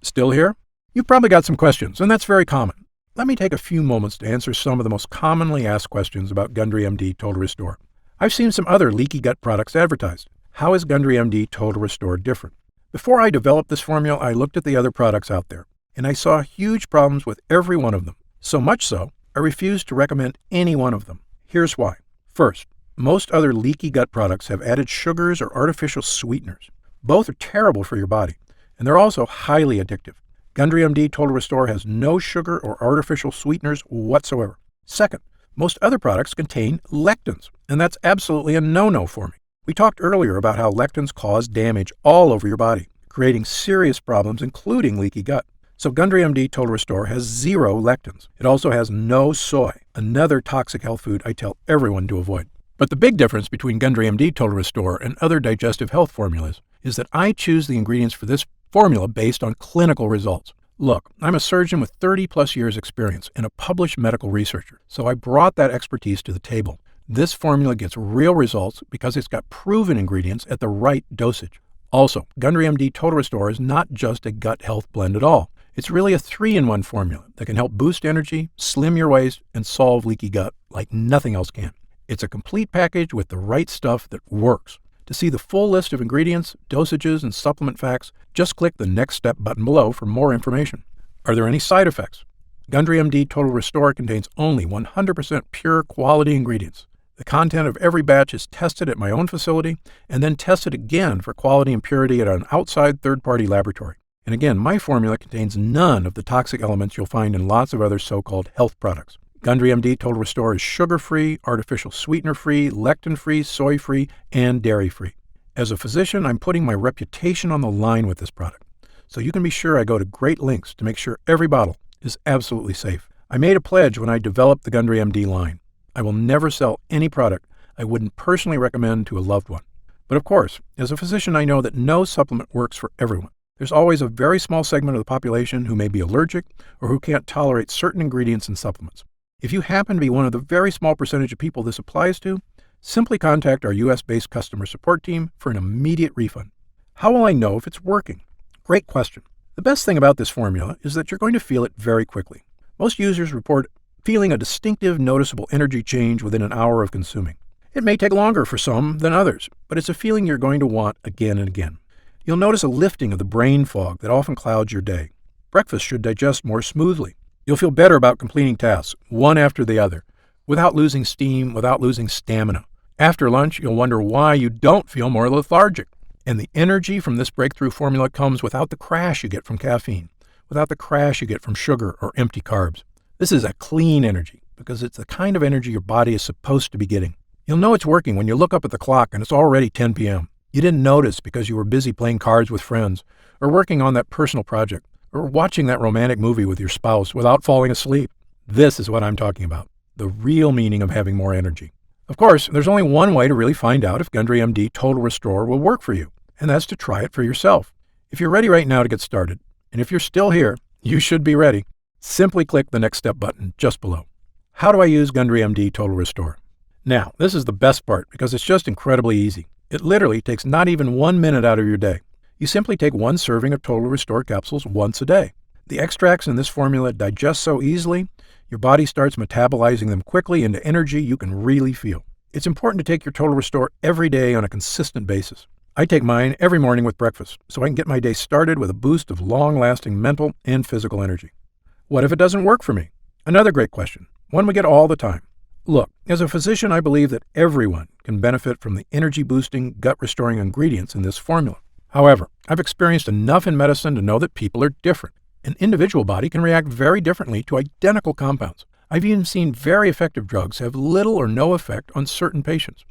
Still here? You've probably got some questions, and that's very common. Let me take a few moments to answer some of the most commonly asked questions about Gundry MD Total Restore. I've seen some other leaky gut products advertised. How is Gundry MD Total Restore different? Before I developed this formula, I looked at the other products out there, and I saw huge problems with every one of them. So much so, I refused to recommend any one of them. Here's why. First, most other leaky gut products have added sugars or artificial sweeteners. Both are terrible for your body, and they're also highly addictive. Gundry MD Total Restore has no sugar or artificial sweeteners whatsoever. Second, most other products contain lectins, and that's absolutely a no-no for me. We talked earlier about how lectins cause damage all over your body, creating serious problems, including leaky gut. So Gundry MD Total Restore has 0 lectins. It also has no soy, another toxic health food I tell everyone to avoid. But the big difference between Gundry MD Total Restore and other digestive health formulas is that I choose the ingredients for this formula based on clinical results. Look, I'm a surgeon with 30-plus years experience and a published medical researcher, so I brought that expertise to the table. This formula gets real results because it's got proven ingredients at the right dosage. Also, Gundry MD Total Restore is not just a gut health blend at all. It's really a 3-in-1 formula that can help boost energy, slim your waist, and solve leaky gut like nothing else can. It's a complete package with the right stuff that works. To see the full list of ingredients, dosages, and supplement facts, just click the Next Step button below for more information. Are there any side effects? Gundry MD Total Restore contains only 100% pure quality ingredients. The content of every batch is tested at my own facility and then tested again for quality and purity at an outside third-party laboratory. And again, my formula contains none of the toxic elements you'll find in lots of other so-called health products. Gundry MD Total Restore is sugar-free, artificial sweetener-free, lectin-free, soy-free, and dairy-free. As a physician, I'm putting my reputation on the line with this product, so you can be sure I go to great lengths to make sure every bottle is absolutely safe. I made a pledge when I developed the Gundry MD line. I will never sell any product I wouldn't personally recommend to a loved one. But of course, as a physician, I know that no supplement works for everyone. There's always a very small segment of the population who may be allergic or who can't tolerate certain ingredients in supplements. If you happen to be one of the very small percentage of people this applies to, simply contact our US-based customer support team for an immediate refund. How will I know if it's working? Great question. The best thing about this formula is that you're going to feel it very quickly. Most users report feeling a distinctive, noticeable energy change within an hour of consuming. It may take longer for some than others, but it's a feeling you're going to want again and again. You'll notice a lifting of the brain fog that often clouds your day. Breakfast should digest more smoothly. You'll feel better about completing tasks, one after the other, without losing steam, without losing stamina. After lunch, you'll wonder why you don't feel more lethargic. And the energy from this breakthrough formula comes without the crash you get from caffeine, without the crash you get from sugar or empty carbs. This is a clean energy because it's the kind of energy your body is supposed to be getting. You'll know it's working when you look up at the clock and it's already 10 p.m. You didn't notice because you were busy playing cards with friends, or working on that personal project, or watching that romantic movie with your spouse without falling asleep. This is what I'm talking about, the real meaning of having more energy. Of course, there's only one way to really find out if Gundry MD Total Restore will work for you, and that's to try it for yourself. If you're ready right now to get started, and if you're still here, you should be ready. Simply click the Next Step button just below. How do I use Gundry MD Total Restore? Now, this is the best part because it's just incredibly easy. It literally takes not even 1 minute out of your day. You simply take 1 serving of Total Restore capsules once a day. The extracts in this formula digest so easily, your body starts metabolizing them quickly into energy you can really feel. It's important to take your Total Restore every day on a consistent basis. I take mine every morning with breakfast so I can get my day started with a boost of long-lasting mental and physical energy. What if it doesn't work for me? Another great question, one we get all the time. Look, as a physician, I believe that everyone can benefit from the energy-boosting, gut-restoring ingredients in this formula. However, I've experienced enough in medicine to know that people are different. An individual body can react very differently to identical compounds. I've even seen very effective drugs have little or no effect on certain patients.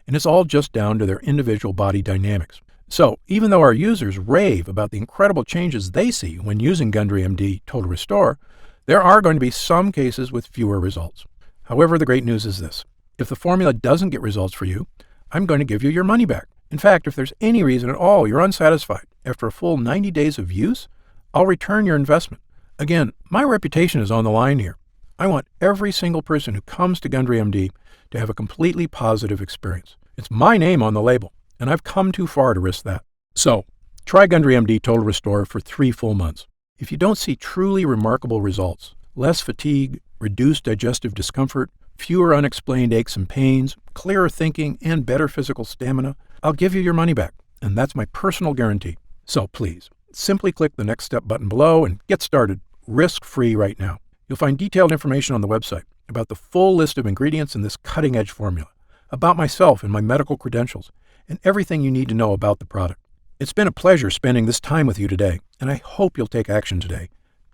And it's all just down to their individual body dynamics. So, even though our users rave about the incredible changes they see when using Gundry MD Total Restore, there are going to be some cases with fewer results. However, the great news is this. If the formula doesn't get results for you, I'm going to give you your money back. In fact, if there's any reason at all you're unsatisfied after a full 90 days of use, I'll return your investment. Again, my reputation is on the line here. I want every single person who comes to Gundry MD to have a completely positive experience. It's my name on the label, and I've come too far to risk that. So, try Gundry MD Total Restore for 3 full months. If you don't see truly remarkable results, less fatigue, reduced digestive discomfort, fewer unexplained aches and pains, clearer thinking, and better physical stamina, I'll give you your money back, and that's my personal guarantee. So please, simply click the Next Step button below and get started, risk-free right now. You'll find detailed information on the website about the full list of ingredients in this cutting-edge formula, about myself and my medical credentials, and everything you need to know about the product. It's been a pleasure spending this time with you today, and I hope you'll take action today.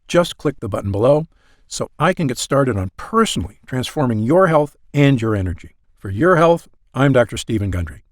Just click the button below so I can get started on personally transforming your health and your energy. For your health, I'm Dr. Stephen Gundry.